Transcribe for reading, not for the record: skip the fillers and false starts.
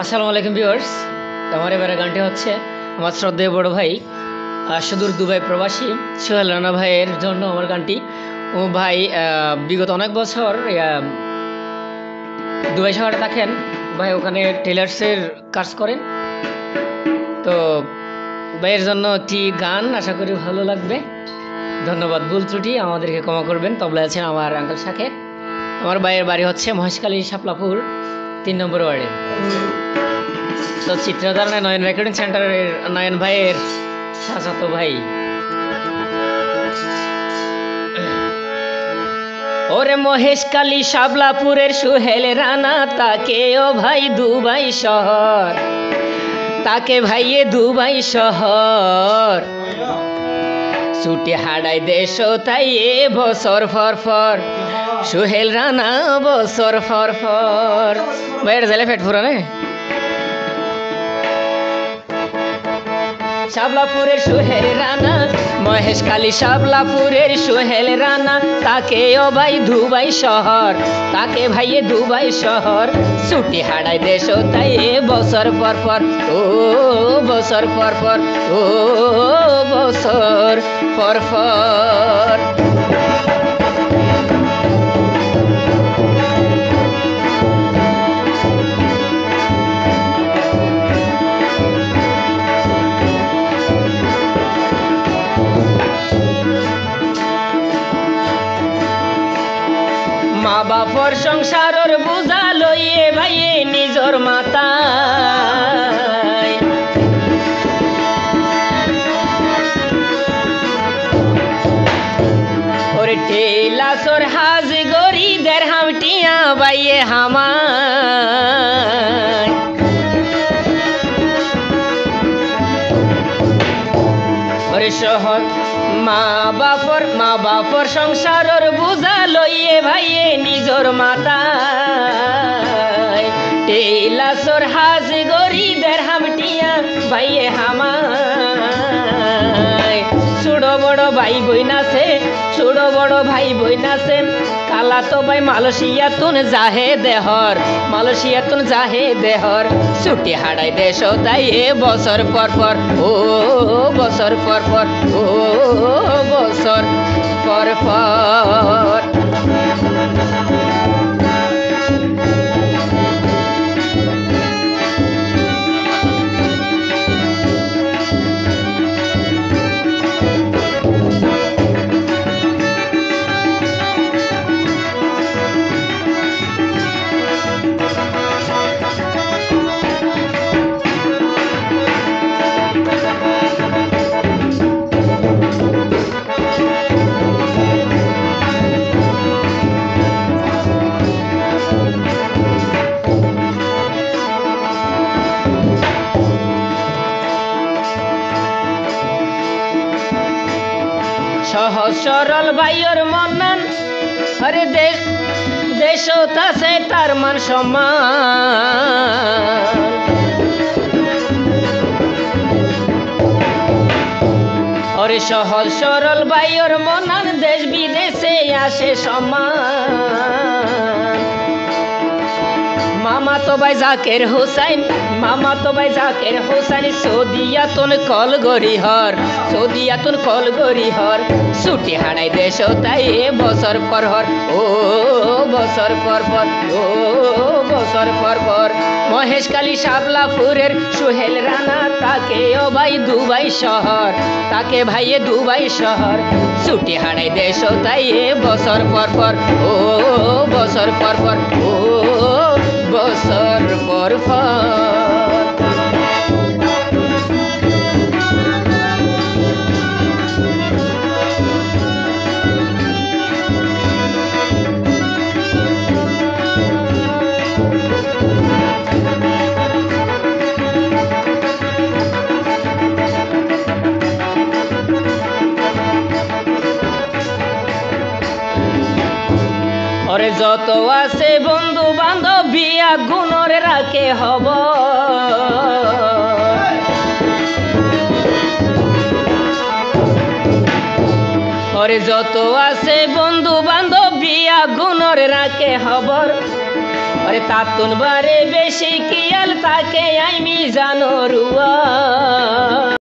আসসালামু আলাইকুম ভিউয়ার্স। আমার এবারে গানটি হচ্ছে আমার শ্রদ্ধেয় বড় ভাই সুদূর দুবাই প্রবাসী সোহেল রানা ভাইয়ের জন্য আমার গানটি। ও ভাই বিগত অনেক বছর দুবাই শহরে থাকেন। ভাই ওখানে টেলার্সের কাজ করেন। তো ভাইয়ের জন্য একটি গান আশা করি ভালো লাগবে। ধন্যবাদ। ভুল ত্রুটি আমাদেরকে ক্ষমা করবেন। তবলা আছেন আমার আঙ্কেল শাকের। আমার ভাইয়ের বাড়ি হচ্ছে মহেশখালী শাপলাপুর ৩ নম্বর ওয়ার্ডে। তো চিত্রধারণা নয়ন রেকর্ডিং সেন্টারের নয়ন ভাইয়ের চাচাতো ভাই। ওরে মহেশখালী শাপলাপুরের সোহেল রানা, তাকে ও ভাই দুবাই শহর, তাকে ভাইয়ে দুবাই শহর ছুটি হাড়াই দেশ তাই এ বছর ফর সোহেল রানা বছর ফর। ভাইয়ের জেলে পেট ফুরানে শাপলাপুরের সোহেল রানা, মহেশখালী শাপলাপুরের সোহেল রানা, তাকে ও ভাই দুবাই শহর, তাকে ভাইয়ে দুবাই শহর ছুটি হাড়াই দেশ তাই এ বছর পর ও বছর পর ও বছর পর। মা বাপর সংসারর বোঝা লইয়ে ভাইয়ে নিজর মাথায়, ওরে টেলাসর হাজ গরি দেড়হাম টিয়া ভাইয়ে হামায়, ওরে শহর মা বাপর সংসারর বোঝা লইয়ে ভাইয়ে নিজর মাথায়, টেলাসর হাজ গরি দেড়হাম টিয়া ভাইয়ে হামায়। ছোড়ো বড় ভাই বইনাছে, ছোড়ো বড় ভাই বইনাছে, কালা তো ভাই মালয়েশিয়াতুন জাহে দেহর, মালয়েশিয়াতুন জাহে দেহর ছুটি হাড়াই দেশ তাই এ বছর পর ও বছর পর ও বছর পর। সহজ সরল ভাইয়ের মনান, আরে দেশ আছে তার মান সম্মান, ওরে সহজ সরল ভাইয়ের মনান, দেশ বিদেশে আসে সম্মান। মামা তো ভাই জাকের হোসাইন, মামা তো ভাই জাকের হোসাইন সৌদিয়াতুন কল গরিহর, সৌদিয়াতুন কল গরিহর ছুটি হাড়াই দেশ তাই এ বছর পর ও বছর পর ও বছর পর। মহেশখালী শাপলাপুরের সোহেল রানা, তাকে ও ভাই দুবাই শহর, তাকে ভাইয়ে দুবাই শহর ছুটি হাড়াই দেশ তাই এ বছর পর ও বছর পর ও বছর পর। ওরে যত আছে বন্ধু বান্ধব বিয়া গুণর রাখে হব, ওরে যত আছে বন্ধু বান্ধব বিয়া গুণর রাখে হবর, ওরে তাতুন বারে বেশি কিয়াল তাকে আইমি জানো রুয়া